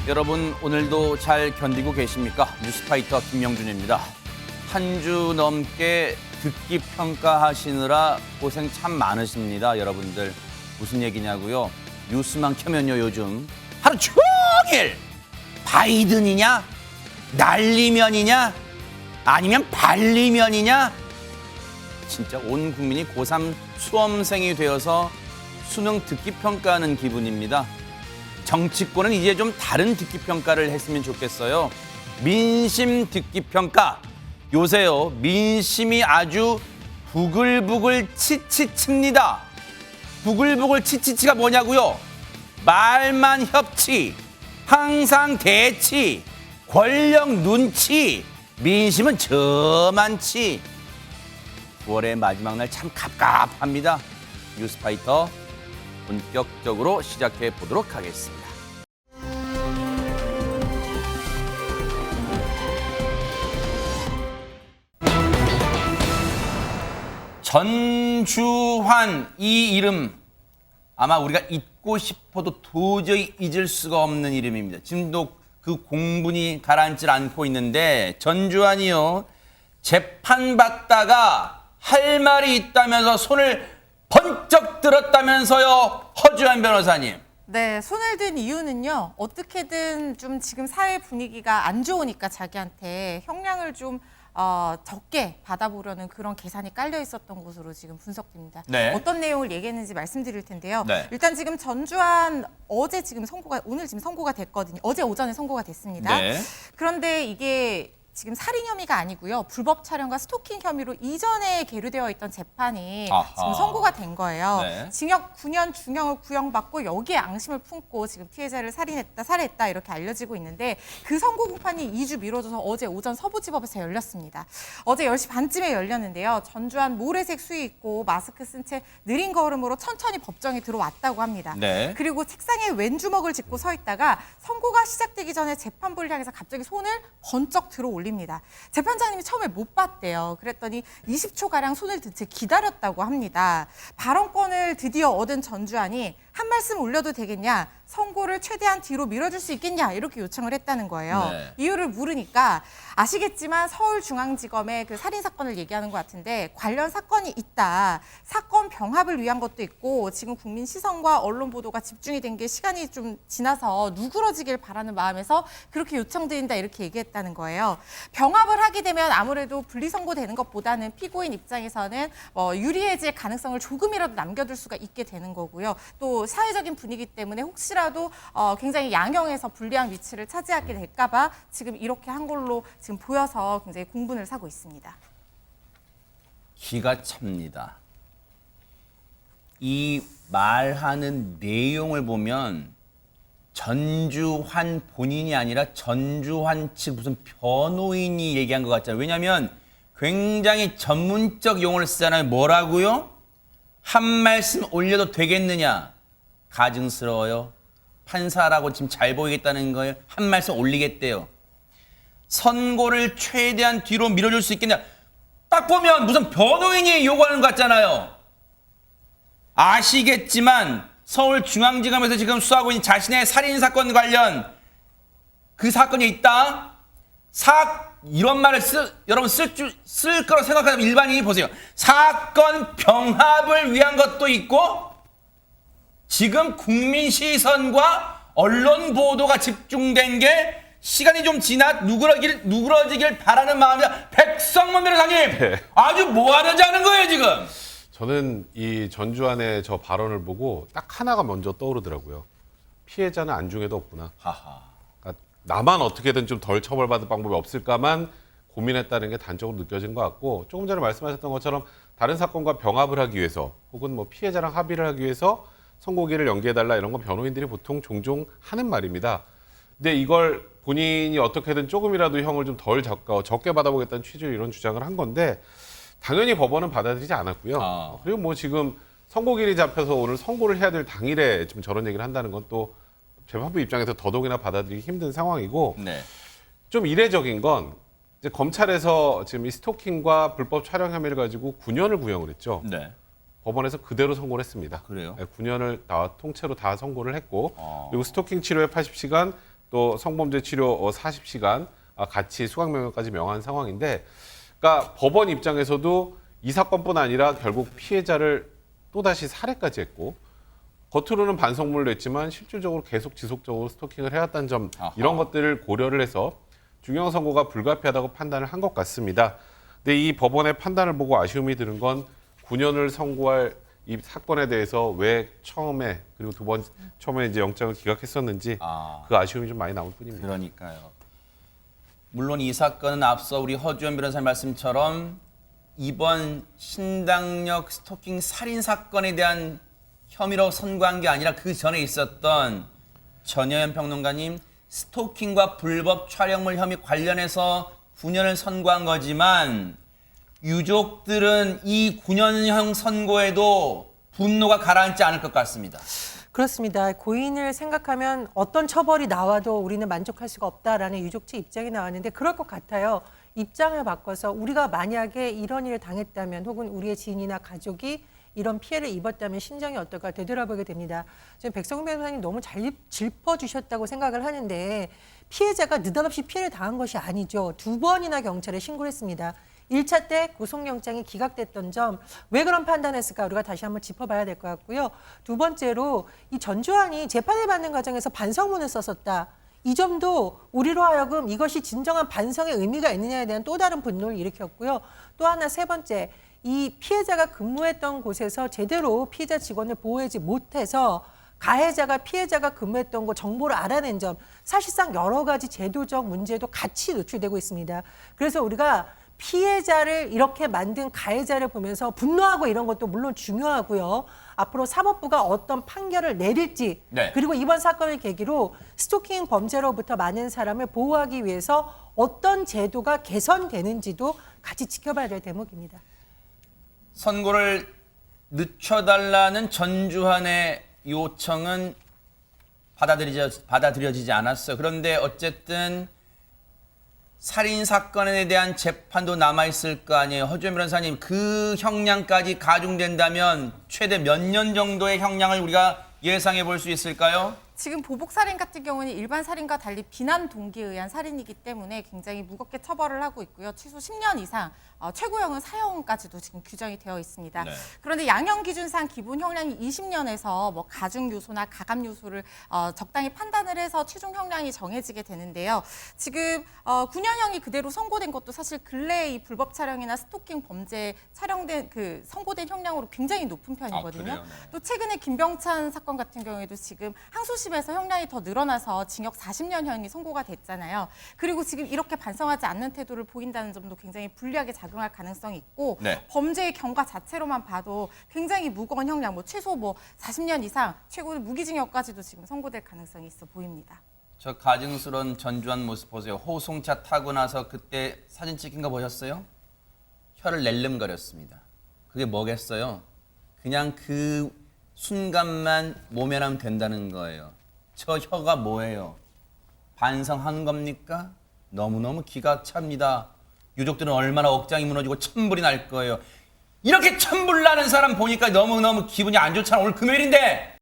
여러분 오늘도 잘 견디고 계십니까? 뉴스파이터 김명준입니다. 한 주 넘게 듣기 평가하시느라 고생 참 많으십니다. 여러분들 무슨 얘기냐고요? 뉴스만 켜면요 요즘 하루 종일 바이든이냐? 난리면이냐? 아니면 발리면이냐? 진짜 온 국민이 고3 수험생이 되어서 수능 듣기 평가하는 기분입니다. 정치권은 이제 좀 다른 듣기 평가를 했으면 좋겠어요. 민심 듣기 평가. 요새요 민심이 아주 부글부글 치치칩니다. 부글부글 치치치가 뭐냐고요? 말만 협치, 항상 대치, 권력 눈치, 민심은 저만치. 9월의 마지막 날 참 갑갑합니다. 뉴스파이터 본격적으로 시작해 보도록 하겠습니다. 전주환, 이 이름 아마 우리가 잊고 싶어도 도저히 잊을 수가 없는 이름입니다. 지금도 그 공분이 가라앉질 않고 있는데, 전주환이요 재판받다가 할 말이 있다면서 손을 번쩍 들었다면서요, 허주한 변호사님. 네, 손을 든 이유는요, 어떻게든 좀 지금 사회 분위기가 안 좋으니까 자기한테 형량을 좀 적게 받아보려는 그런 계산이 깔려 있었던 것으로 지금 분석됩니다. 네. 어떤 내용을 얘기했는지 말씀드릴 텐데요. 네. 일단 지금 전주환 오늘 지금 선고가 됐거든요. 어제 오전에 선고가 됐습니다. 네. 그런데 이게 지금 살인 혐의가 아니고요. 불법 촬영과 스토킹 혐의로 이전에 계류되어 있던 재판이 아하. 지금 선고가 된 거예요. 네. 징역 9년 중형을 구형받고 여기에 앙심을 품고 지금 피해자를 살해했다 이렇게 알려지고 있는데, 그 선고 공판이 2주 미뤄져서 어제 오전 서부지법에서 열렸습니다. 어제 10시 반쯤에 열렸는데요. 전주환 모래색 수의 입고 마스크 쓴 채 느린 걸음으로 천천히 법정에 들어왔다고 합니다. 네. 그리고 책상에 왼주먹을 짚고 서 있다가 선고가 시작되기 전에 재판부를 향해서 갑자기 손을 번쩍 들어 올립니다. 재판장님이 처음에 못 봤대요. 그랬더니 20초가량 손을 든 채 기다렸다고 합니다. 발언권을 드디어 얻은 전주환이 한 말씀 올려도 되겠냐, 선고를 최대한 뒤로 밀어줄 수 있겠냐, 이렇게 요청을 했다는 거예요. 네. 이유를 물으니까 아시겠지만 서울중앙지검의 그 살인사건을 얘기하는 것 같은데, 관련 사건이 있다. 사건 병합을 위한 것도 있고 지금 국민 시선과 언론 보도가 집중이 된 게 시간이 좀 지나서 누그러지길 바라는 마음에서 그렇게 요청드린다, 이렇게 얘기했다는 거예요. 병합을 하게 되면 아무래도 분리선고되는 것보다는 피고인 입장에서는 유리해질 가능성을 조금이라도 남겨둘 수가 있게 되는 거고요. 또 사회적인 분위기 때문에 혹시라도 굉장히 양형에서 불리한 위치를 차지하게 될까 봐 지금 이렇게 한 걸로 지금 보여서 굉장히 공분을 사고 있습니다. 기가 찹니다. 이 말하는 내용을 보면 전주환 본인이 아니라 전주환 측 무슨 변호인이 얘기한 것 같잖아요. 왜냐하면 굉장히 전문적 용어를 쓰잖아요. 뭐라고요? 한 말씀 올려도 되겠느냐? 가증스러워요. 판사라고 지금 잘 보이겠다는 거예요. 한 말씀 올리겠대요. 선고를 최대한 뒤로 밀어줄 수 있겠냐? 딱 보면 무슨 변호인이 요구하는 것 같잖아요. 아시겠지만 서울중앙지검에서 지금 수사하고 있는 자신의 살인사건 관련 그 사건이 있다? 이런 말을 여러분 쓸 거라고 생각하면 일반인이 보세요. 사건 병합을 위한 것도 있고, 지금 국민 시선과 언론 보도가 집중된 게 시간이 좀 지나 누그러지길 바라는 마음이다. 백성문 변호사님, 네. 아주 뭐 하자는 거예요 지금? 저는 이 전주환의 저 발언을 보고 딱 하나가 먼저 떠오르더라고요. 피해자는 안중에도 없구나. 하하. 그러니까 나만 어떻게든 좀 덜 처벌받을 방법이 없을까만 고민했다는 게 단적으로 느껴지는 것 같고, 조금 전에 말씀하셨던 것처럼 다른 사건과 병합을 하기 위해서 혹은 뭐 피해자랑 합의를 하기 위해서 선고기를 연기해달라, 이런 건 변호인들이 보통 종종 하는 말입니다. 근데 이걸 본인이 어떻게든 조금이라도 형을 좀 덜 적게 받아보겠다는 취지로 이런 주장을 한 건데, 당연히 법원은 받아들이지 않았고요. 그리고 뭐 지금 선고일이 잡혀서 오늘 선고를 해야 될 당일에 지금 저런 얘기를 한다는 건 또 재판부 입장에서 더더욱이나 받아들이기 힘든 상황이고, 네. 좀 이례적인 건 이제 검찰에서 지금 이 스토킹과 불법 촬영 혐의를 가지고 9년을 구형을 했죠. 네. 법원에서 그대로 선고를 했습니다. 그래요? 네, 9년을 통째로 다 선고를 했고, 그리고 스토킹 치료에 80시간, 또 성범죄 치료 40시간 같이 수강명령까지 명한 상황인데, 그러니까 법원 입장에서도 이 사건뿐 아니라 결국 피해자를 또다시 살해까지 했고, 겉으로는 반성문을 냈지만 실질적으로 계속 지속적으로 스토킹을 해왔다는 점, 이런 것들을 고려를 해서 중형 선고가 불가피하다고 판단을 한 것 같습니다. 근데 이 법원의 판단을 보고 아쉬움이 드는 건 9년을 선고할 이 사건에 대해서 왜 처음에, 그리고 두 번 처음에 이제 영장을 기각했었는지 그 아쉬움이 좀 많이 남을 뿐입니다. 그러니까요. 물론 이 사건은 앞서 우리 허주연 변호사님 말씀처럼 이번 신당역 스토킹 살인 사건에 대한 혐의로 선고한 게 아니라 그 전에 있었던 전여현 평론가님 스토킹과 불법 촬영물 혐의 관련해서 9년을 선고한 거지만 유족들은 이 9년형 선고에도 분노가 가라앉지 않을 것 같습니다. 그렇습니다. 고인을 생각하면 어떤 처벌이 나와도 우리는 만족할 수가 없다라는 유족 측 입장이 나왔는데 그럴 것 같아요. 입장을 바꿔서 우리가 만약에 이런 일을 당했다면 혹은 우리의 지인이나 가족이 이런 피해를 입었다면 심정이 어떨까 되돌아보게 됩니다. 지금 백성훈 변호사님 너무 잘 짚어주셨다고 생각을 하는데 피해자가 느닷없이 피해를 당한 것이 아니죠. 2번이나 경찰에 신고를 했습니다. 1차 때 구속영장이 기각됐던 점, 왜 그런 판단했을까 우리가 다시 한번 짚어봐야 될 것 같고요. 두 번째로 이 전주환이 재판을 받는 과정에서 반성문을 썼었다. 이 점도 우리로 하여금 이것이 진정한 반성의 의미가 있느냐에 대한 또 다른 분노를 일으켰고요. 또 하나 세 번째, 이 피해자가 근무했던 곳에서 제대로 피해자 직원을 보호하지 못해서 가해자가 피해자가 근무했던 곳 정보를 알아낸 점, 사실상 여러 가지 제도적 문제도 같이 노출되고 있습니다. 그래서 우리가 피해자를 이렇게 만든 가해자를 보면서 분노하고 이런 것도 물론 중요하고요. 앞으로 사법부가 어떤 판결을 내릴지, 네. 그리고 이번 사건을 계기로 스토킹 범죄로부터 많은 사람을 보호하기 위해서 어떤 제도가 개선되는지도 같이 지켜봐야 될 대목입니다. 선고를 늦춰달라는 전주환의 요청은 받아들여지지 않았어요. 그런데 어쨌든 살인 사건에 대한 재판도 남아있을 거 아니에요. 허주연 변호사님, 그 형량까지 가중된다면 최대 몇 년 정도의 형량을 우리가 예상해 볼 수 있을까요? 지금 보복살인 같은 경우는 일반 살인과 달리 비난 동기에 의한 살인이기 때문에 굉장히 무겁게 처벌을 하고 있고요. 최소 10년 이상, 최고형은 사형까지도 지금 규정이 되어 있습니다. 네. 그런데 양형 기준상 기본 형량이 20년에서 뭐 가중 요소나 가감 요소를 적당히 판단을 해서 최종 형량이 정해지게 되는데요. 지금 9년형이 그대로 선고된 것도 사실 근래에 이 불법 촬영이나 스토킹 범죄 촬영된 그 선고된 형량으로 굉장히 높은 편이거든요. 그래요? 네. 또 최근에 김병찬 사건 같은 경우에도 지금 항소심에서 형량이 더 늘어나서 징역 40년형이 선고가 됐잖아요. 그리고 지금 이렇게 반성하지 않는 태도를 보인다는 점도 굉장히 불리하게 작용할 가능성이 있고 네. 범죄의 경과 자체로만 봐도 굉장히 무거운 형량, 뭐 최소 뭐 40년 이상, 최고는 무기징역까지도 지금 선고될 가능성이 있어 보입니다. 저 가증스러운 전주환 모습 보세요. 호송차 타고 나서 그때 사진 찍힌 거 보셨어요? 혀를 낼름거렸습니다. 그게 뭐겠어요? 그냥 그 순간만 모면하면 된다는 거예요. 저 혀가 뭐예요? 반성한 겁니까? 너무너무 기가 찹니다. 유족들은 얼마나 억장이 무너지고 천불이 날 거예요. 이렇게 천불 나는 사람 보니까 너무너무 기분이 안 좋잖아. 오늘 금요일인데.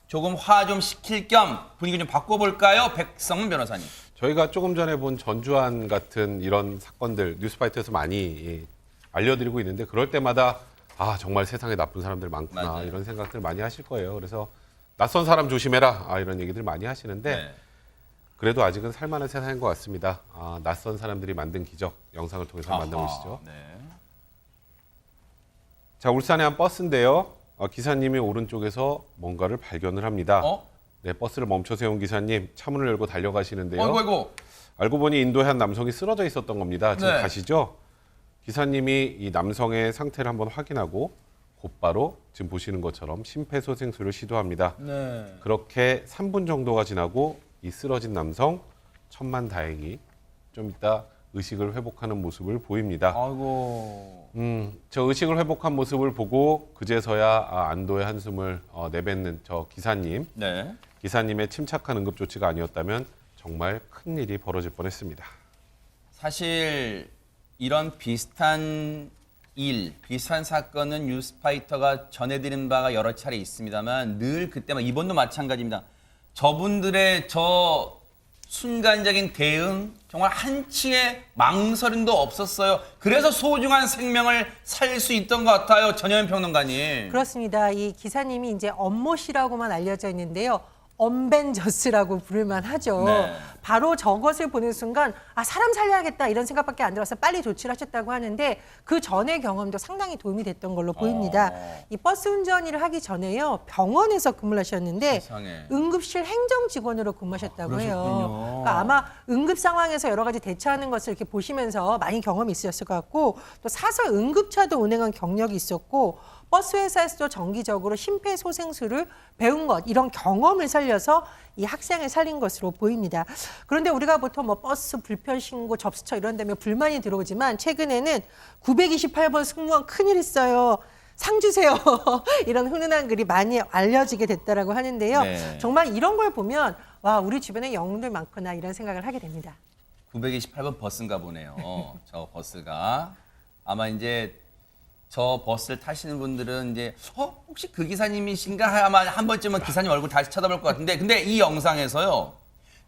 조금 화 좀 시킬 겸 분위기 좀 바꿔볼까요? 백성훈 변호사님. 저희가 조금 전에 본 전주환 같은 이런 사건들 뉴스파이터에서 많이 알려드리고 있는데, 그럴 때마다 정말 세상에 나쁜 사람들 많구나, 맞아요. 이런 생각들 많이 하실 거예요. 그래서 낯선 사람 조심해라, 이런 얘기들 많이 하시는데 네. 그래도 아직은 살만한 세상인 것 같습니다. 낯선 사람들이 만든 기적 영상을 통해서 만나보시죠. 네. 자, 울산의 한 버스인데요. 기사님이 오른쪽에서 뭔가를 발견을 합니다. 네, 버스를 멈춰 세운 기사님 차문을 열고 달려가시는데요. 아이고. 알고 보니 인도의 한 남성이 쓰러져 있었던 겁니다. 지금 네. 가시죠? 기사님이 이 남성의 상태를 한번 확인하고 곧바로 지금 보시는 것처럼 심폐소생술을 시도합니다. 네. 그렇게 3분 정도가 지나고 이 쓰러진 남성 천만다행히 좀 이따 의식을 회복하는 모습을 보입니다. 아이고. 저 의식을 회복한 모습을 보고 그제서야 안도의 한숨을 내뱉는 저 기사님. 네. 기사님의 침착한 응급 조치가 아니었다면 정말 큰 일이 벌어질 뻔했습니다. 사실 이런 비슷한 비슷한 사건은 뉴스파이터가 전해드린 바가 여러 차례 있습니다만 늘 그때만 이번도 마찬가지입니다. 저분들의 저 순간적인 대응 정말 한치의 망설임도 없었어요. 그래서 소중한 생명을 살 수 있던 것 같아요. 전혜연 평론가님. 그렇습니다. 이 기사님이 이제 엄모 씨라고만 알려져 있는데요. 엄벤저스라고 부를만 하죠. 네. 바로 저것을 보는 순간 사람 살려야겠다 이런 생각밖에 안 들어서 빨리 조치를 하셨다고 하는데 그 전의 경험도 상당히 도움이 됐던 걸로 보입니다. 이 버스 운전 일을 하기 전에요. 병원에서 근무를 하셨는데 세상에. 응급실 행정 직원으로 근무하셨다고 해요. 그러셨군요. 그러니까 아마 응급 상황에서 여러 가지 대처하는 것을 이렇게 보시면서 많이 경험이 있으셨을 것 같고 또 사설 응급차도 운행한 경력이 있었고 버스 회사에서도 정기적으로 심폐소생술을 배운 것 이런 경험을 살려서 이 학생을 살린 것으로 보입니다. 그런데 우리가 보통 뭐 버스 불편 신고 접수처 이런 데면 불만이 들어오지만 최근에는 928번 승무원 큰일 있어요. 상 주세요. 이런 훈훈한 글이 많이 알려지게 됐다라고 하는데요. 네. 정말 이런 걸 보면 와 우리 주변에 영웅들 많구나 이런 생각을 하게 됩니다. 928번 버스인가 보네요. 저 버스가 아마 이제 저 버스를 타시는 분들은 이제 혹시 그 기사님이신가 아마 한 번쯤은 기사님 얼굴 다시 쳐다볼 것 같은데 근데 이 영상에서요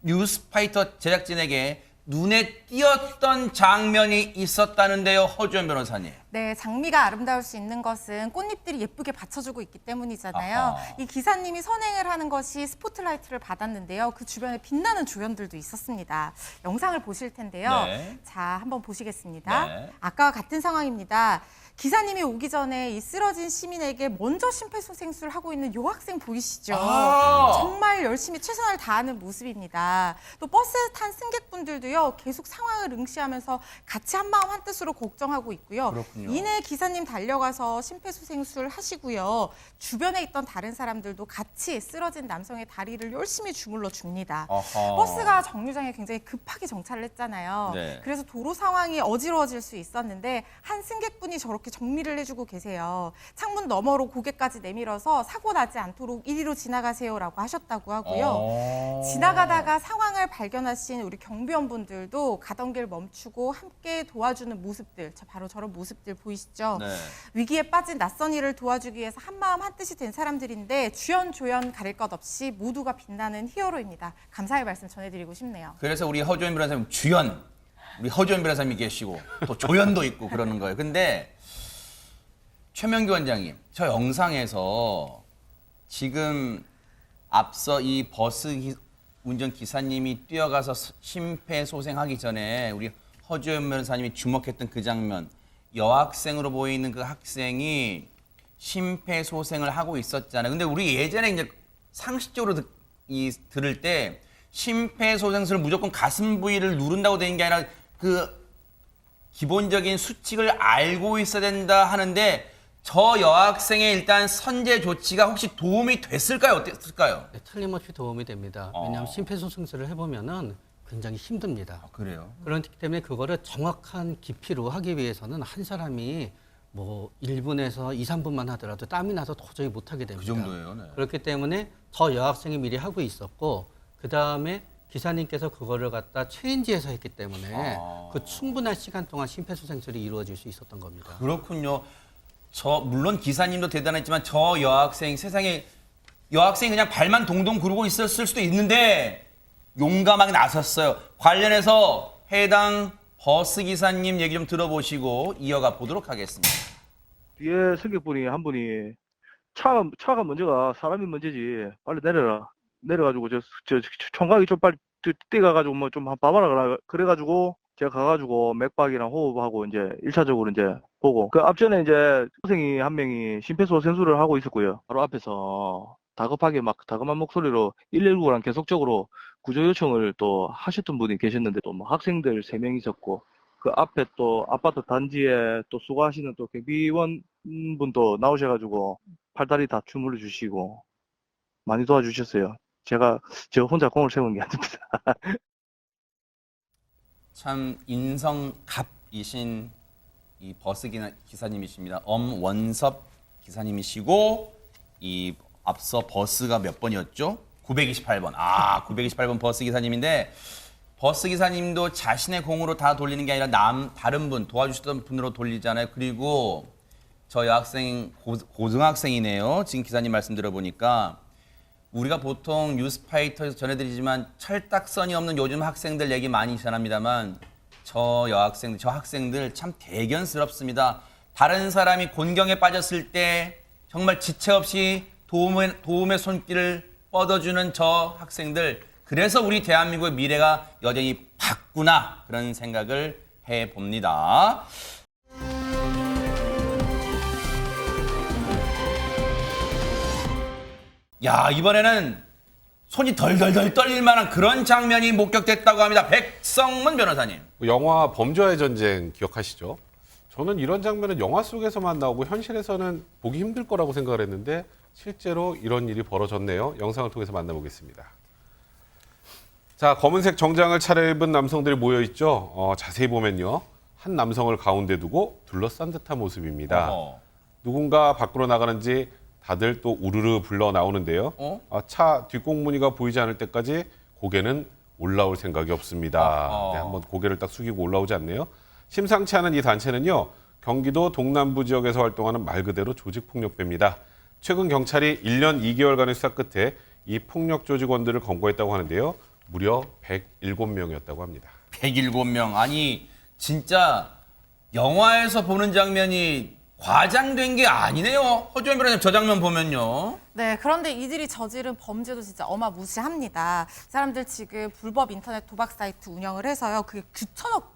뉴스파이터 제작진에게 눈에 띄었던 장면이 있었다는데요. 허주연 변호사님. 네, 장미가 아름다울 수 있는 것은 꽃잎들이 예쁘게 받쳐주고 있기 때문이잖아요. 아하. 이 기사님이 선행을 하는 것이 스포트라이트를 받았는데요. 그 주변에 빛나는 조연들도 있었습니다. 영상을 보실 텐데요. 네. 자, 한번 보시겠습니다. 네. 아까와 같은 상황입니다. 기사님이 오기 전에 이 쓰러진 시민에게 먼저 심폐소생술을 하고 있는 요 학생 보이시죠? 아. 정말 열심히 최선을 다하는 모습입니다. 또 버스에 탄 승객분들도요. 계속 상황을 응시하면서 같이 한마음 한뜻으로 걱정하고 있고요. 그렇군요. 이내 기사님 달려가서 심폐소생술 하시고요. 주변에 있던 다른 사람들도 같이 쓰러진 남성의 다리를 열심히 주물러 줍니다. 아하. 버스가 정류장에 굉장히 급하게 정차를 했잖아요. 네. 그래서 도로 상황이 어지러워질 수 있었는데 한 승객분이 저렇게 정리를 해주고 계세요. 창문 너머로 고개까지 내밀어서 사고 나지 않도록 이리로 지나가세요라고 하셨다고 하고요. 지나가다가 상황을 발견하신 우리 경비원분들도 가던 길 멈추고 함께 도와주는 모습들, 바로 저런 모습들 보이시죠? 네. 위기에 빠진 낯선 이를 도와주기 위해서 한마음 한뜻이 된 사람들인데 주연, 조연 가릴 것 없이 모두가 빛나는 히어로입니다. 감사의 말씀 전해드리고 싶네요. 그래서 우리 허주연 변호사님 주연, 우리 허주연 변호사님이 계시고 또 조연도 있고 그러는 거예요. 근데 최명규 원장님, 저 영상에서 지금 앞서 이 버스 운전 기사님이 뛰어가서 심폐소생하기 전에 우리 허주연 변호사님이 주목했던 그 장면, 여학생으로 보이는 그 학생이 심폐소생을 하고 있었잖아요. 근데 우리 예전에 이제 상식적으로 들을 때 심폐소생술을 무조건 가슴 부위를 누른다고 되는 게 아니라 그 기본적인 수칙을 알고 있어야 된다 하는데 저 여학생의 일단 선제 조치가 혹시 도움이 됐을까요? 어땠을까요? 네, 틀림없이 도움이 됩니다. 왜냐하면 심폐소생술을 해보면은 굉장히 힘듭니다. 그래요? 그렇기 때문에 그거를 정확한 깊이로 하기 위해서는 한 사람이 뭐 1분에서 2, 3분만 하더라도 땀이 나서 도저히 못하게 됩니다. 그 정도예요. 네. 그렇기 때문에 저 여학생이 미리 하고 있었고 그 다음에 기사님께서 그거를 갖다 체인지해서 했기 때문에 그 충분한 시간 동안 심폐소생술이 이루어질 수 있었던 겁니다. 그렇군요. 물론 기사님도 대단했지만 저 여학생 세상에 여학생이 그냥 발만 동동 구르고 있었을 수도 있는데 용감하게 나섰어요. 관련해서 해당 버스 기사님 얘기 좀 들어보시고 이어가 보도록 하겠습니다. 뒤에 승객분이 한 분이 차가 먼저가 사람이 먼저지 빨리 내려라 내려가지고 저 총각이 좀 빨리 뛰어가가지고 뭐 좀 봐봐라 그래가지고 제가 가가지고 맥박이랑 호흡하고 이제 1차적으로 이제 보고 그 앞전에 이제 학생이 한 명이 심폐소생술을 하고 있었고요. 바로 앞에서 다급하게 막 다급한 목소리로 119랑 계속적으로 구조 요청을 또 하셨던 분이 계셨는데 또 뭐 학생들 3명 있었고 그 앞에 또 아파트 단지에 또 수고하시는 또 경비원 분도 나오셔가지고 팔다리 다 주물러 주시고 많이 도와주셨어요. 저 혼자 공을 세운 게 아닙니다. 참 인성갑이신 이 버스 기사님이십니다. 엄원섭 기사님이시고 이 앞서 버스가 몇 번이었죠? 928번. 928번 버스 기사님인데 버스 기사님도 자신의 공으로 다 돌리는 게 아니라 다른 분 도와주시던 분으로 돌리잖아요. 그리고 저 여학생 고등학생이네요. 지금 기사님 말씀 들어보니까 우리가 보통 뉴스파이터에서 전해드리지만 철딱선이 없는 요즘 학생들 얘기 많이 전합니다만 저 학생들 참 대견스럽습니다. 다른 사람이 곤경에 빠졌을 때 정말 지체 없이 도움의 손길을 뻗어주는 저 학생들. 그래서 우리 대한민국의 미래가 여전히 밝구나 그런 생각을 해봅니다. 야, 이번에는 손이 덜덜덜 떨릴 만한 그런 장면이 목격됐다고 합니다. 백성문 변호사님. 영화 범죄와의 전쟁 기억하시죠? 저는 이런 장면은 영화 속에서만 나오고 현실에서는 보기 힘들 거라고 생각을 했는데 실제로 이런 일이 벌어졌네요. 영상을 통해서 만나보겠습니다. 자, 검은색 정장을 차려입은 남성들이 모여있죠. 자세히 보면요. 한 남성을 가운데 두고 둘러싼 듯한 모습입니다. 누군가 밖으로 나가는지 다들 또 우르르 불러 나오는데요. 차 뒷공무니가 보이지 않을 때까지 고개는 올라올 생각이 없습니다. 네, 한번 고개를 딱 숙이고 올라오지 않네요. 심상치 않은 이 단체는요. 경기도 동남부 지역에서 활동하는 말 그대로 조직폭력배입니다. 최근 경찰이 1년 2개월간의 수사 끝에 이 폭력 조직원들을 검거했다고 하는데요. 무려 107명이었다고 합니다. 107명. 아니 진짜 영화에서 보는 장면이 과장된 게 아니네요. 허주현 변호사님 저 장면 보면요. 네, 그런데 이들이 저지른 범죄도 진짜 어마무시합니다. 사람들 지금 불법 인터넷 도박 사이트 운영을 해서요. 그게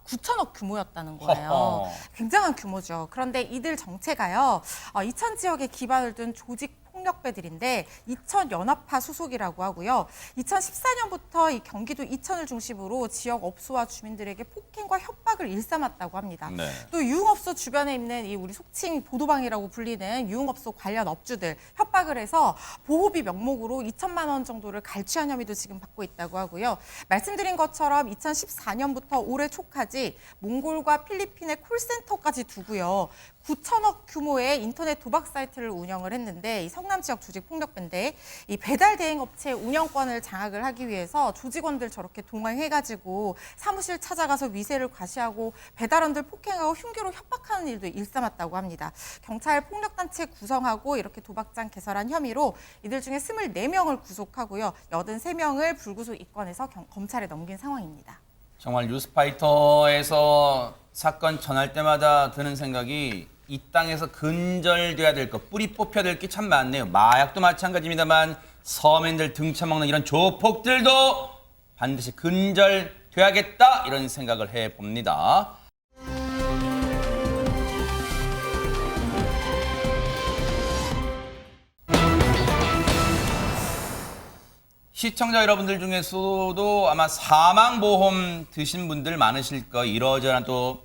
9천억 규모였다는 거예요. 허허. 굉장한 규모죠. 그런데 이들 정체가요. 이천 지역에 기반을 둔 조직 폭력배들인데 이천 연합파 소속이라고 하고요. 2014년부터 이 경기도 이천을 중심으로 지역 업소와 주민들에게 폭행과 협박을 일삼았다고 합니다. 네. 또 유흥업소 주변에 있는 이 우리 속칭 보도방이라고 불리는 유흥업소 관련 업주들 협박을 해서 보호비 명목으로 2천만 원 정도를 갈취한 혐의도 지금 받고 있다고 하고요. 말씀드린 것처럼 2014년부터 올해 초까지 몽골과 필리핀의 콜센터까지 두고요. 9천억 규모의 인터넷 도박 사이트를 운영을 했는데 이 성남 지역 조직 폭력배인데 이 배달 대행 업체 운영권을 장악을 하기 위해서 조직원들 저렇게 동원해가지고 사무실 찾아가서 위세를 과시하고 배달원들 폭행하고 흉기로 협박하는 일도 일삼았다고 합니다. 경찰 폭력단체 구성하고 이렇게 도박장 개설한 혐의로 이들 중에 24명을 구속하고요. 83명을 불구속 입건해서 검찰에 넘긴 상황입니다. 정말 뉴스파이터에서 사건 전할 때마다 드는 생각이 이 땅에서 근절돼야 될 것, 뿌리 뽑혀야 될 게 참 많네요. 마약도 마찬가지입니다만 서민들 등쳐먹는 이런 조폭들도 반드시 근절돼야겠다 이런 생각을 해봅니다. 시청자 여러분들 중에서도 아마 사망보험 드신 분들 많으실 거예요. 이러저런 또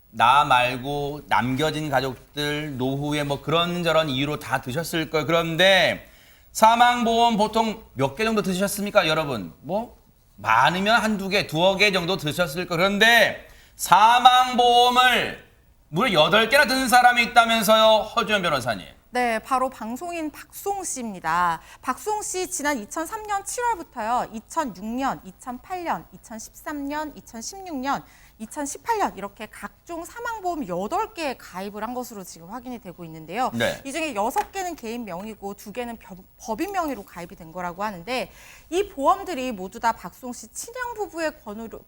나 말고 남겨진 가족들 노후에 뭐 그런저런 이유로 다 드셨을 거예요. 그런데 사망보험 보통 몇 개 정도 드셨습니까, 여러분? 뭐 많으면 한두 개, 두어 개 정도 드셨을 거예요. 그런데 사망보험을 무려 8개나 드는 사람이 있다면서요, 허주현 변호사님. 네, 바로 방송인 박송 씨입니다. 박송 씨 지난 2003년 7월부터요. 2006년, 2008년, 2013년, 2016년, 2018년 이렇게 각종 사망보험 8개에 가입을 한 것으로 지금 확인이 되고 있는데요. 네. 이 중에 6개는 개인 명의고 2개는 법인 명의로 가입이 된 거라고 하는데 이 보험들이 모두 다 박송 씨 친형 부부의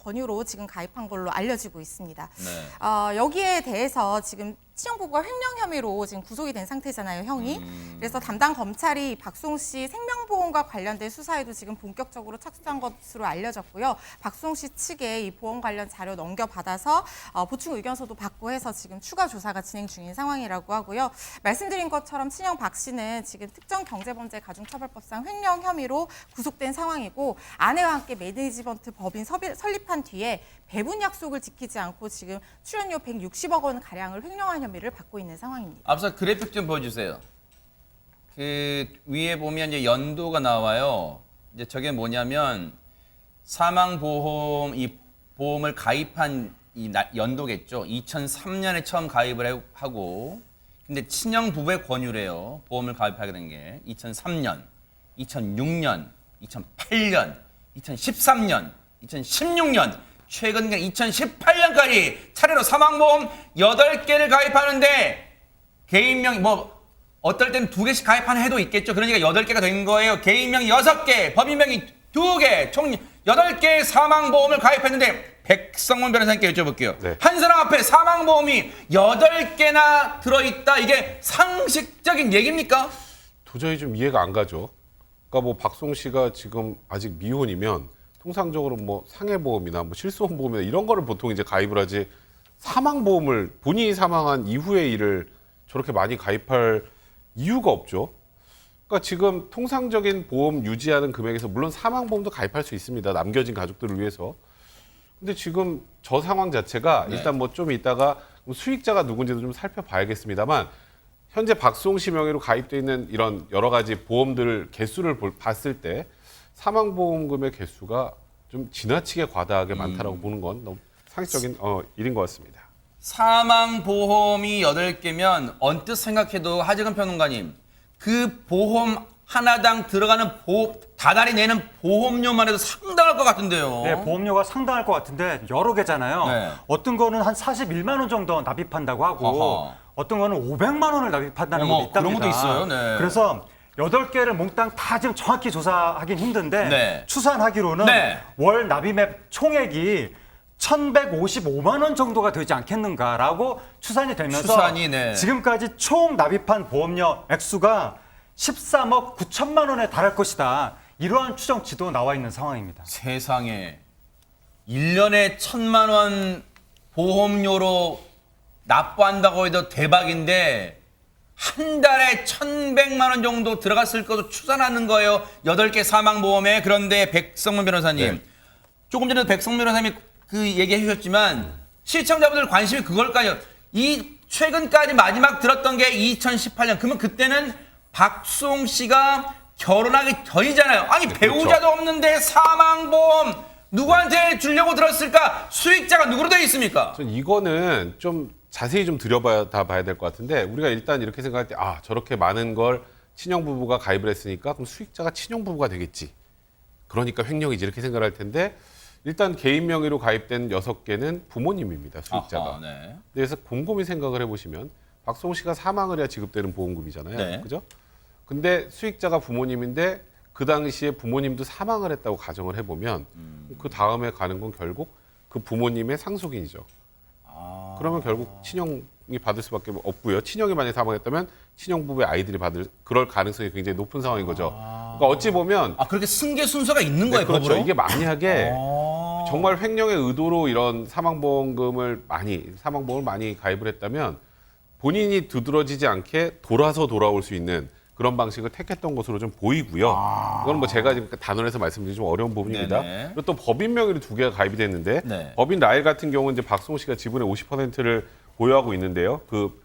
권유로 지금 가입한 걸로 알려지고 있습니다. 네. 여기에 대해서 지금 친형 부부가 횡령 혐의로 지금 구속이 된 상태잖아요, 형이. 그래서 담당 검찰이 박송 씨 생명보험과 관련된 수사에도 지금 본격적으로 착수한 것으로 알려졌고요. 박송 씨 측에 이 보험 관련 자료 넘겨받아서 보충 의견서도 받고 해서 지금 추가 조사가 진행 중인 상황이라고 하고요. 말씀드린 것처럼 친형 박 씨는 지금 특정경제범죄가중처벌법상 횡령 혐의로 구속된 상황이고 아내와 함께 매니지먼트 법인 설립한 뒤에 배분 약속을 지키지 않고 지금 출연료 160억 원 가량을 횡령한 혐의를 받고 있는 상황입니다. 앞서 그래픽 좀 보여주세요. 그 위에 보면 이제 연도가 나와요. 이제 저게 뭐냐면 사망보험 이 보험을 가입한 이 연도겠죠. 2003년에 처음 가입을 하고 근데 친형 부부의 권유래요. 보험을 가입하게 된 게 2003년, 2006년, 2008년, 2013년 2016년, 최근 2018년까지 차례로 사망보험 8개를 가입하는데 개인명 뭐 어떨 때는 2개씩 가입하는 해도 있겠죠. 그러니까 8개가 된 거예요. 개인명 6개, 법인명이 2개, 총 8개의 사망보험을 가입했는데 백성문 변호사님께 여쭤볼게요. 네. 한 사람 앞에 사망보험이 8개나 들어있다. 이게 상식적인 얘기입니까? 도저히 좀 이해가 안 가죠. 그러니까 뭐 박송 씨가 지금 아직 미혼이면 통상적으로 뭐 상해보험이나 뭐 실손보험이나 이런 거를 보통 이제 가입을 하지 사망보험을 본인이 사망한 이후의 일을 저렇게 많이 가입할 이유가 없죠. 그러니까 지금 통상적인 보험 유지하는 금액에서 물론 사망보험도 가입할 수 있습니다. 남겨진 가족들을 위해서. 근데 지금 저 상황 자체가 네. 일단 뭐 좀 이따가 수익자가 누군지도 좀 살펴봐야겠습니다만 현재 박송 씨 명의로 가입돼 있는 이런 여러 가지 보험들 개수를 봤을 때 사망보험금의 개수가 좀 지나치게 과다하게 많다라고 보는 건 너무 상식적인 일인 것 같습니다. 사망보험이 8개면 언뜻 생각해도 하재근 평론가님 그 보험 하나당 들어가는 다달이 내는 보험료만 해도 상당할 것 같은데요. 네, 보험료가 상당할 것 같은데 여러 개잖아요. 네. 어떤 거는 한 41만 원 정도 납입한다고 하고 어허. 어떤 거는 500만 원을 납입한다는 어머, 것도 있답니다. 그런 것도 있어요. 네. 그래서 8개를 몽땅 다 지금 정확히 조사하긴 힘든데 네. 추산하기로는 네. 월 납입액 총액이 1,155만 원 정도가 되지 않겠는가라고 추산이 되면서 추산이, 네. 지금까지 총 납입한 보험료 액수가 13억 9천만 원에 달할 것이다. 이러한 추정치도 나와 있는 상황입니다. 세상에 1년에 1,000만 원 보험료로 납부한다고 해도 대박인데 한 달에 1,100만 원 정도 들어갔을 것으로 추산하는 거예요. 8개 사망보험에. 그런데 백성문 변호사님 네. 조금 전에도 백성문 변호사님이 그 얘기해 주셨지만 시청자분들 관심이 그걸까요? 이 최근까지 마지막 들었던 게 2018년. 그러면 그때는 박송 씨가 결혼하기 전이잖아요. 아니 배우자도 없는데 사망보험 누구한테 주려고 들었을까? 수익자가 누구로 되어 있습니까? 전 이거는 좀 자세히 좀 봐야 될 것 같은데 우리가 일단 이렇게 생각할 때 저렇게 많은 걸 친형 부부가 가입을 했으니까 그럼 수익자가 친형 부부가 되겠지. 그러니까 횡령이지 이렇게 생각할 텐데 일단 개인 명의로 가입된 6개는 부모님입니다. 수익자가. 아하, 네. 그래서 곰곰이 생각을 해보시면 박송 씨가 사망을 해야 지급되는 보험금이잖아요. 네. 그죠? 근데 수익자가 부모님인데 그 당시에 부모님도 사망을 했다고 가정을 해보면 그 다음에 가는 건 결국 그 부모님의 상속인이죠. 그러면 결국 친형이 받을 수밖에 없고요. 친형이 만약에 사망했다면 친형 부부의 아이들이 받을 그럴 가능성이 굉장히 높은 상황인 거죠. 그러니까 어찌 보면 그렇게 승계 순서가 있는 네, 거예요, 그렇죠. 법으로? 이게 만약에 정말 횡령의 의도로 이런 사망보험을 많이 가입을 했다면 본인이 두드러지지 않게 돌아서 돌아올 수 있는 그런 방식을 택했던 것으로 좀 보이고요. 이건 뭐 제가 지금 단언해서 말씀드리기 좀 어려운 부분입니다. 네네. 그리고 또 법인 명의로 2개가 가입이 됐는데 네. 법인 라일 같은 경우는 이제 박송 씨가 지분의 50%를 보유하고 있는데요. 그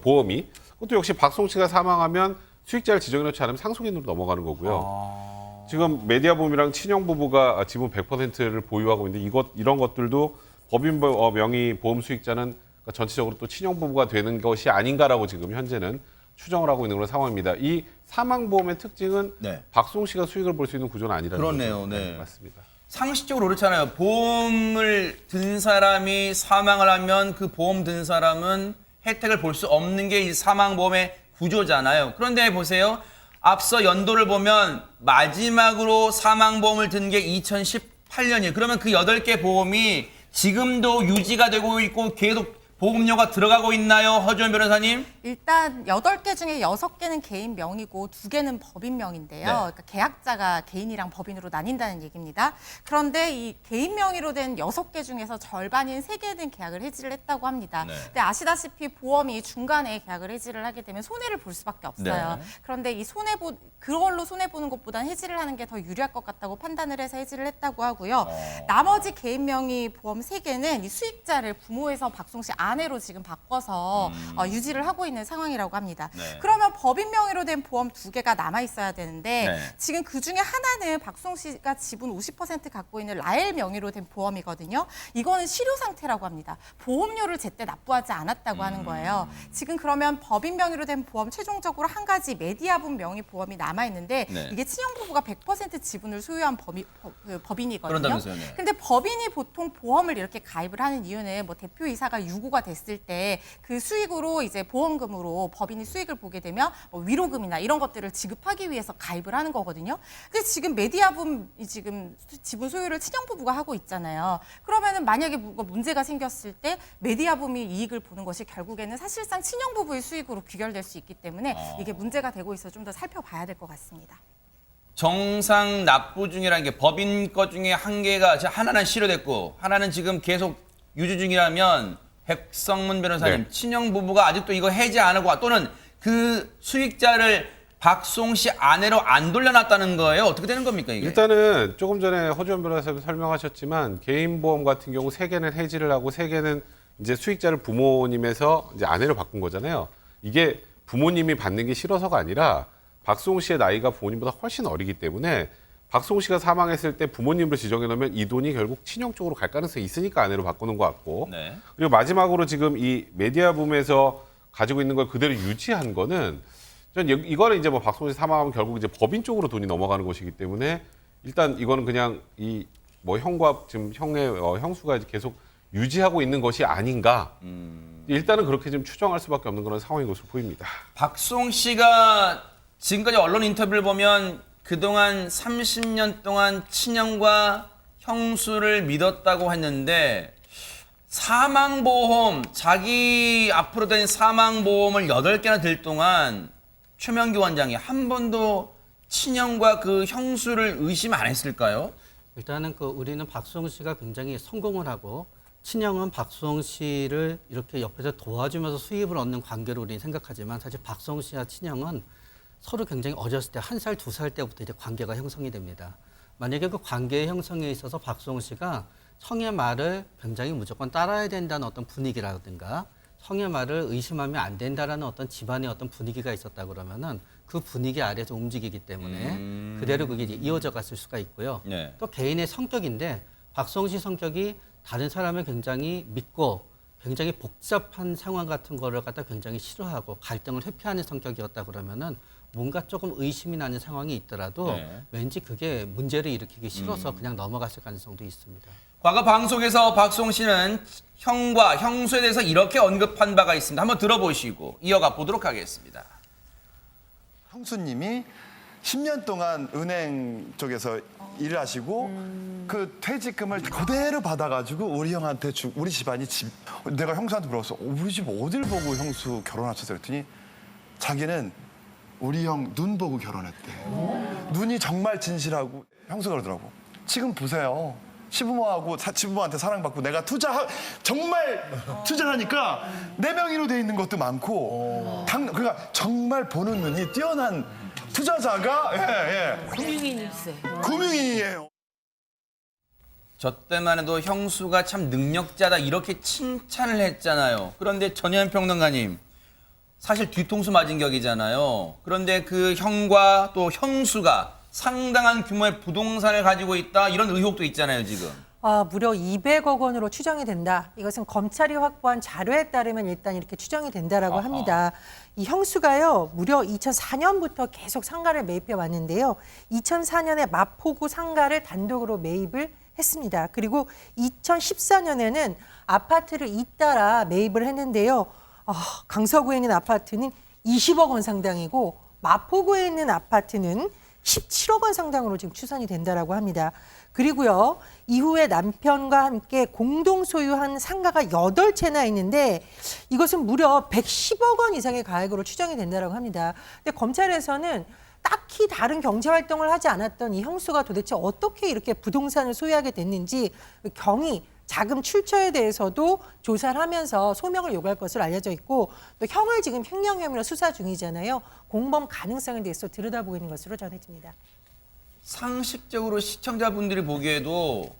보험이 그것도 역시 박송 씨가 사망하면 수익자를 지정해놓지 않으면 상속인으로 넘어가는 거고요. 지금 메디아보험이랑 친형 부부가 지분 100%를 보유하고 있는데 이런 것들도 법인 명의 보험 수익자는 그러니까 전체적으로 또 친형 부부가 되는 것이 아닌가라고 지금 현재는 추정을 하고 있는 그런 상황입니다. 이 사망보험의 특징은 네. 박송 씨가 수익을 볼 수 있는 구조는 아니라는 그러네요, 거죠. 네. 맞습니다. 상식적으로 그렇잖아요. 보험을 든 사람이 사망을 하면 그 보험 든 사람은 혜택을 볼 수 없는 게 이 사망보험의 구조잖아요. 그런데 보세요. 앞서 연도를 보면 마지막으로 사망보험을 든 게 2018년이에요. 그러면 그 8개 보험이 지금도 유지가 되고 있고 계속 보험료가 들어가고 있나요? 허주원 변호사님? 일단 8개 중에 6개는 개인 명의고 2개는 법인 명인데요. 네. 그러니까 계약자가 개인이랑 법인으로 나뉜다는 얘기입니다. 그런데 이 개인 명의로 된 6개 중에서 절반인 3개는 계약을 해지를 했다고 합니다. 네. 근데 아시다시피 보험이 중간에 계약을 해지를 하게 되면 손해를 볼 수밖에 없어요. 네. 그런데 이 그걸로 손해보는 것보다는 해지를 하는 게 더 유리할 것 같다고 판단을 해서 해지를 했다고 하고요. 나머지 개인 명의 보험 3개는 이 수익자를 부모에서 박송 씨 아내로 지금 바꿔서 유지를 하고 있는 있는 상황이라고 합니다. 네. 그러면 법인 명의로 된 보험 2개가 남아 있어야 되는데 네. 지금 그 중에 하나는 박송 씨가 지분 50% 갖고 있는 라엘 명의로 된 보험이거든요. 이거는 실효 상태라고 합니다. 보험료를 제때 납부하지 않았다고 하는 거예요. 지금 그러면 법인 명의로 된 보험 최종적으로 한 가지 메디아분 명의 보험이 남아 있는데 네. 이게 친형 부부가 100% 지분을 소유한 법인이거든요. 그런다면서요, 네. 근데 법인이 보통 보험을 이렇게 가입을 하는 이유는 뭐 대표이사가 유고가 됐을 때 그 수익으로 이제 보험금으로 법인이 수익을 보게 되면 뭐 위로금이나 이런 것들을 지급하기 위해서 가입을 하는 거거든요. 근데 지금 메디아분이 지금 지분 소유를 친형 부부가 하고 있잖아요. 그러면은 만약에 뭐가 문제가 생겼을 때 메디아분이 이익을 보는 것이 결국에는 사실상 친형 부부의 수익으로 귀결될 수 있기 때문에 이게 문제가 되고 있어 좀 더 살펴봐야 될 것 같습니다. 정상 납부 중이라는 게 법인 것 중에 한 개가 하나는 실효됐고 하나는 지금 계속 유지 중이라면 백성문 변호사님 네. 친형 부부가 아직도 이거 해지 안 하고 또는 그 수익자를 박송 씨 아내로 안 돌려놨다는 거예요? 어떻게 되는 겁니까 이게? 일단은 조금 전에 허주원 변호사님 설명하셨지만 개인 보험 같은 경우 3개는 해지를 하고 3개는 이제 수익자를 부모님에서 이제 아내로 바꾼 거잖아요. 이게 부모님이 받는 게 싫어서가 아니라 박송 씨의 나이가 부모님보다 훨씬 어리기 때문에 박송 씨가 사망했을 때 부모님으로 지정해 놓으면 이 돈이 결국 친형 쪽으로 갈 가능성이 있으니까 아내로 바꾸는 것 같고 네. 그리고 마지막으로 지금 이 메디아붐에서 가지고 있는 걸 그대로 유지한 거는 전 이거는 이제 뭐 박송 씨 사망하면 결국 이제 법인 쪽으로 돈이 넘어가는 것이기 때문에 일단 이거는 그냥 이 뭐 형과 지금 형의 형수가 이제 계속 유지하고 있는 것이 아닌가. 일단은 그렇게 좀 추정할 수밖에 없는 그런 상황인 것으로 보입니다. 박송 씨가 지금까지 언론 인터뷰를 보면 그동안 30년 동안 친형과 형수를 믿었다고 했는데 사망보험, 자기 앞으로 된 사망보험을 8개나 들 동안 최명기 원장이 한 번도 친형과 그 형수를 의심 안 했을까요? 일단은 우리는 박수홍 씨가 굉장히 성공을 하고 친형은 박수홍 씨를 이렇게 옆에서 도와주면서 수입을 얻는 관계로 우리는 생각하지만 사실 박수홍 씨와 친형은 서로 굉장히 어렸을 때 1살, 2살 때부터 이제 관계가 형성이 됩니다. 만약에 그 관계의 형성에 있어서 박수홍 씨가 형의 말을 굉장히 무조건 따라야 된다는 어떤 분위기라든가 형의 말을 의심하면 안 된다라는 어떤 집안의 어떤 분위기가 있었다 그러면은 그 분위기 아래에서 움직이기 때문에 그대로 그게 이제 이어져 갔을 수가 있고요. 네. 또 개인의 성격인데 박수홍 씨 성격이 다른 사람을 굉장히 믿고 굉장히 복잡한 상황 같은 거를 갖다 굉장히 싫어하고 갈등을 회피하는 성격이었다 그러면은 뭔가 조금 의심이 나는 상황이 있더라도 네. 왠지 그게 문제를 일으키기 싫어서 그냥 넘어갔을 가능성도 있습니다. 과거 방송에서 박송 씨는 형과 형수에 대해서 이렇게 언급한 바가 있습니다. 한번 들어보시고 이어가 보도록 하겠습니다. 형수님이 10년 동안 은행 쪽에서 일을 하시고 그 퇴직금을 그대로 받아가지고 우리 형한테 우리 집안이 내가 형수한테 물어봤어. 우리 집 어딜 보고 형수 결혼하셨어? 그랬더니 자기는 우리 형 눈 보고 결혼했대. 눈이 정말 진실하고 형수가 그러더라고. 지금 보세요. 시부모하고 시부모한테 사랑받고 내가 정말 투자하니까 내 명의로 돼 있는 것도 많고 그러니까 정말 보는 눈이 뛰어난 투자자가 금융인이에요. 저 때만 해도 형수가 참 능력자다 이렇게 칭찬을 했잖아요. 그런데 전현 평론가님 사실 뒤통수 맞은 격이잖아요. 그런데 그 형과 또 형수가 상당한 규모의 부동산을 가지고 있다 이런 의혹도 있잖아요 지금. 무려 200억 원으로 추정이 된다. 이것은 검찰이 확보한 자료에 따르면 일단 이렇게 추정이 된다라고 합니다. 이 형수가요, 무려 2004년부터 계속 상가를 매입해 왔는데요. 2004년에 마포구 상가를 단독으로 매입을 했습니다. 그리고 2014년에는 아파트를 잇따라 매입을 했는데요. 강서구에 있는 아파트는 20억 원 상당이고 마포구에 있는 아파트는 17억 원 상당으로 지금 추산이 된다라고 합니다. 그리고요, 이후에 남편과 함께 공동 소유한 상가가 8채나 있는데 이것은 무려 110억 원 이상의 가액으로 추정이 된다라고 합니다. 근데 검찰에서는 딱히 다른 경제 활동을 하지 않았던 이 형수가 도대체 어떻게 이렇게 부동산을 소유하게 됐는지 경위, 자금 출처에 대해서도 조사를 하면서 소명을 요구할 것으로 알려져 있고 또 형을 지금 횡령 혐의로 수사 중이잖아요. 공범 가능성에 대해서 들여다보고 있는 것으로 전해집니다. 상식적으로 시청자분들이 보기에도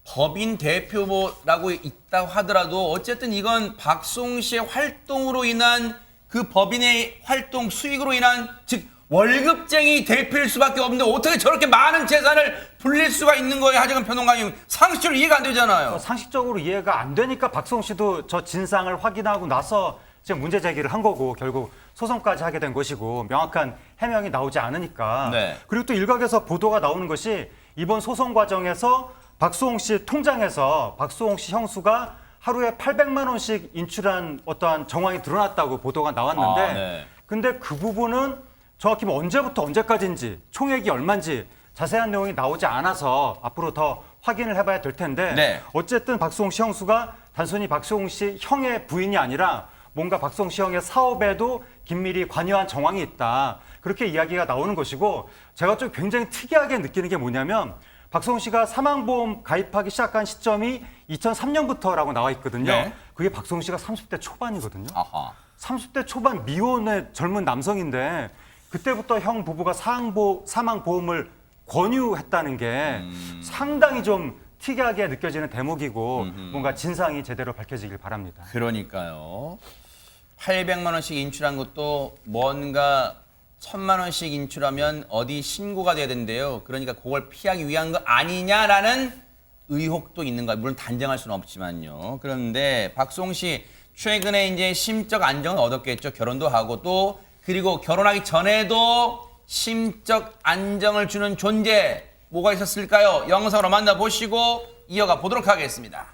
법인 대표라고 있다고 하더라도 어쨌든 이건 박송 씨의 활동으로 인한 그 법인의 활동 수익으로 인한 즉 월급쟁이 대필 수밖에 없는데 어떻게 저렇게 많은 재산을 불릴 수가 있는 거예요? 하재근 평론가님 상식적으로 이해가 안 되잖아요. 상식적으로 이해가 안 되니까 박수홍 씨도 저 진상을 확인하고 나서 지금 문제 제기를 한 거고 결국 소송까지 하게 된 것이고 명확한 해명이 나오지 않으니까. 네. 그리고 또 일각에서 보도가 나오는 것이 이번 소송 과정에서 박수홍 씨 통장에서 박수홍 씨 형수가 하루에 800만 원씩 인출한 어떠한 정황이 드러났다고 보도가 나왔는데 아, 네. 근데 그 부분은 정확히 뭐 언제부터 언제까지인지 총액이 얼마인지 자세한 내용이 나오지 않아서 앞으로 더 확인을 해봐야 될 텐데 네. 어쨌든 박수홍 씨 형수가 단순히 박수홍 씨 형의 부인이 아니라 뭔가 박수홍 씨 형의 사업에도 긴밀히 관여한 정황이 있다. 그렇게 이야기가 나오는 것이고 제가 좀 굉장히 특이하게 느끼는 게 뭐냐면 박수홍 씨가 사망보험 가입하기 시작한 시점이 2003년부터라고 나와 있거든요. 네. 그게 박수홍 씨가 30대 초반이거든요. 아하. 30대 초반 미혼의 젊은 남성인데 그때부터 형 부부가 사망보험을 권유했다는 게 상당히 좀 특이하게 느껴지는 대목이고 뭔가 진상이 제대로 밝혀지길 바랍니다. 그러니까요. 800만 원씩 인출한 것도 뭔가 1000만 원씩 인출하면 어디 신고가 돼야 된대요. 그러니까 그걸 피하기 위한 거 아니냐라는 의혹도 있는 거예요. 물론 단정할 수는 없지만요. 그런데 박수홍 씨 최근에 이제 심적 안정을 얻었겠죠. 결혼도 하고 또 그리고 결혼하기 전에도 심적 안정을 주는 존재 뭐가 있었을까요? 영상으로 만나보시고 이어가 보도록 하겠습니다.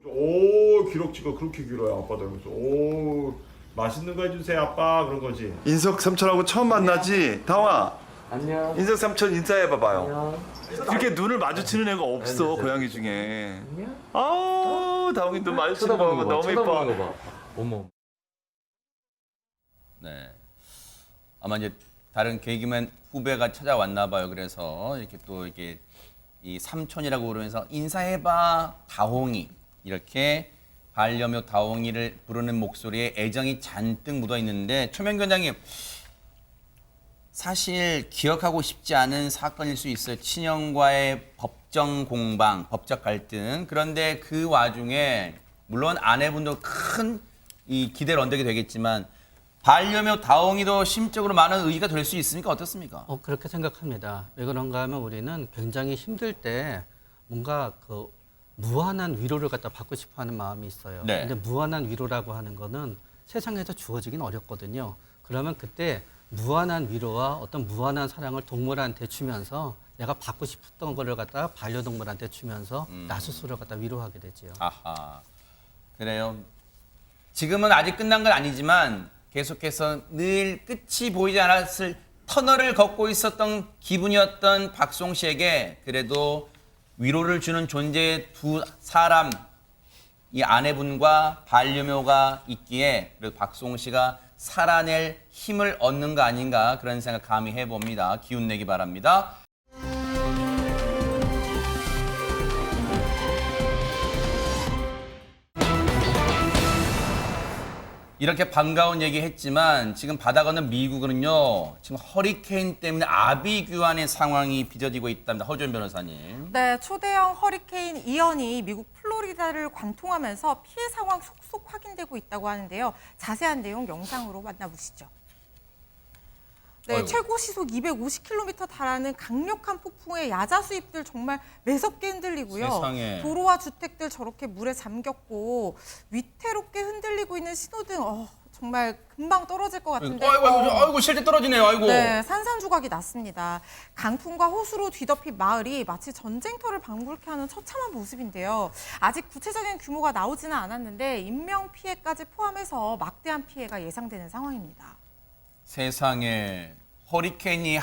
오 기럭지가 그렇게 길어요 아빠 닮아서. 오 맛있는 거 해주세요 아빠 그런 거지. 인석 삼촌하고 처음 만나지? 다홍아. 안녕. 인석 삼촌 인사해봐봐요. 이렇게 눈을 마주치는 애가 없어 고양이 중에. 아우 다홍이 눈 마주치는 거 너무 예뻐. 어머. 네. 아마 이제 다른 개그맨 후배가 찾아왔나 봐요. 그래서 이렇게 또 이렇게 이 삼촌이라고 부르면서 인사해봐 다홍이 이렇게 반려묘 다홍이를 부르는 목소리에 애정이 잔뜩 묻어 있는데 최명규 원장님 사실 기억하고 싶지 않은 사건일 수 있어요. 친형과의 법정 공방, 법적 갈등. 그런데 그 와중에 물론 아내분도 큰 이 기대를 언덕이 되겠지만 반려묘 다홍이도 심적으로 많은 의의가 될 수 있습니까? 어떻습니까? 그렇게 생각합니다. 왜 그런가 하면 우리는 굉장히 힘들 때 뭔가 그 무한한 위로를 갖다 받고 싶어 하는 마음이 있어요. 네. 근데 무한한 위로라고 하는 거는 세상에서 주어지긴 어렵거든요. 그러면 그때 무한한 위로와 어떤 무한한 사랑을 동물한테 주면서 내가 받고 싶었던 거를 갖다가 반려동물한테 주면서 나 스스로를 갖다 위로하게 되지요. 아하. 그래요. 지금은 아직 끝난 건 아니지만 계속해서 늘 끝이 보이지 않았을 터널을 걷고 있었던 기분이었던 박수홍 씨에게 그래도 위로를 주는 존재의 두 사람, 이 아내분과 반려묘가 있기에 그래도 박수홍 씨가 살아낼 힘을 얻는 거 아닌가 그런 생각 감히 해봅니다. 기운 내기 바랍니다. 이렇게 반가운 얘기 했지만 지금 바다 건너 미국은요 지금 허리케인 때문에 아비규환의 상황이 빚어지고 있답니다. 허준 변호사님. 네, 초대형 허리케인 이언이 미국 플로리다를 관통하면서 피해 상황 속속 확인되고 있다고 하는데요. 자세한 내용 영상으로 만나보시죠. 네, 아이고. 최고 시속 250km 달하는 강력한 폭풍에 야자 수입들 정말 매섭게 흔들리고요. 세상에. 도로와 주택들 저렇게 물에 잠겼고 위태롭게 흔들리고 있는 신호등 정말 금방 떨어질 것 같은데. 아이고 실제 떨어지네요. 아이고. 네, 산산조각이 났습니다. 강풍과 호수로 뒤덮인 마을이 마치 전쟁터를 방불케 하는 처참한 모습인데요. 아직 구체적인 규모가 나오지는 않았는데 인명 피해까지 포함해서 막대한 피해가 예상되는 상황입니다. 세상에 허리케인이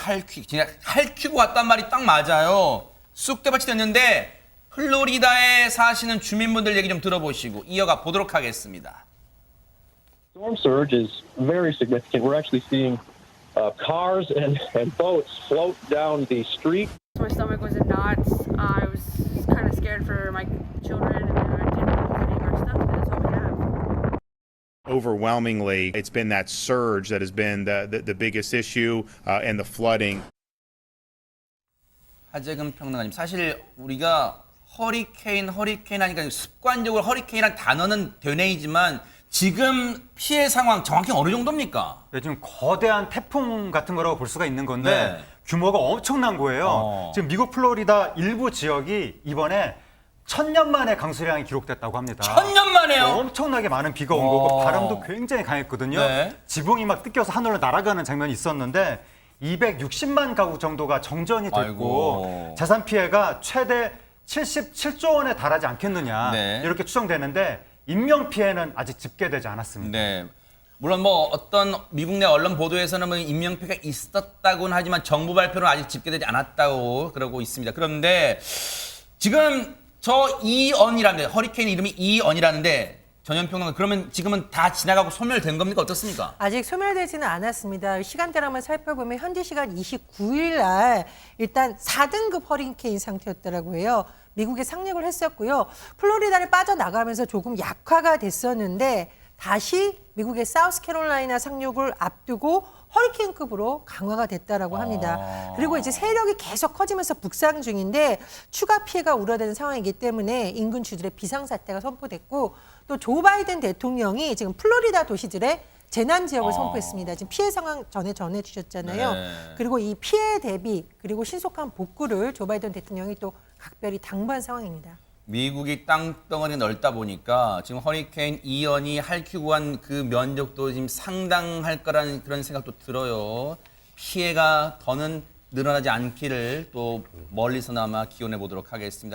그냥 핥히고 왔단 말이 딱 맞아요. 쑥대밭이 됐는데 플로리다에 사시는 주민분들 얘기 좀 들어보시고 이어가 보도록 하겠습니다. Storm surge is very significant. We're actually seeing cars and boats float down the street. My stomach was in knots. I was kind of scared for my children and I didn't want to take our stuff. That's all we have. Overwhelmingly, it's been that surge that has been the biggest issue and the flooding. 하재근 평론가님, 사실 우리가 허리케인 하니까 습관적으로 허리케인이란 단어는 되뇌이지만 지금 피해 상황 정확히 어느 정도입니까? 네, 지금 거대한 태풍 같은 거라고 볼 수가 있는 건데 네. 규모가 엄청난 거예요. 지금 미국 플로리다 일부 지역이 이번에 1000년 만에 강수량이 기록됐다고 합니다. 1000년 만에요? 엄청나게 많은 비가 온 거고 바람도 굉장히 강했거든요. 네. 지붕이 막 뜯겨서 하늘로 날아가는 장면이 있었는데 260만 가구 정도가 정전이 됐고 아이고. 재산 피해가 최대 77조 원에 달하지 않겠느냐 네. 이렇게 추정되는데 인명 피해는 아직 집계되지 않았습니다. 네. 물론 뭐 어떤 미국 내 언론 보도에서는 뭐 인명피해가 있었다고는 하지만 정부 발표는 아직 집계되지 않았다고 그러고 있습니다. 그런데 지금 저 이언이라는데 허리케인 이름이 이언이라는데 전현평론가 그러면 지금은 다 지나가고 소멸된 겁니까? 어떻습니까? 아직 소멸되지는 않았습니다. 시간대를 살펴보면 현지 시간 29일 날 일단 4등급 허리케인 상태였더라고 해요. 미국에 상륙을 했었고요. 플로리다를 빠져나가면서 조금 약화가 됐었는데 다시 미국의 사우스캐롤라이나 상륙을 앞두고 허리케인급으로 강화가 됐다라고 합니다. 그리고 이제 세력이 계속 커지면서 북상 중인데 추가 피해가 우려되는 상황이기 때문에 인근 주들의 비상사태가 선포됐고 또 조 바이든 대통령이 지금 플로리다 도시들의 재난 지역을 선포했습니다. 지금 피해 상황 전해주셨잖아요. 네. 그리고 이 피해 대비 그리고 신속한 복구를 조 바이든 대통령이 또 각별히 당부한 상황입니다. 미국이 땅덩어리 넓다 보니까 지금 허리케인 이언이 핥히고 한 그 면적도 지금 상당할 거라는 그런 생각도 들어요. 피해가 더는 늘어나지 않기를 또 멀리서나마 기원해 보도록 하겠습니다.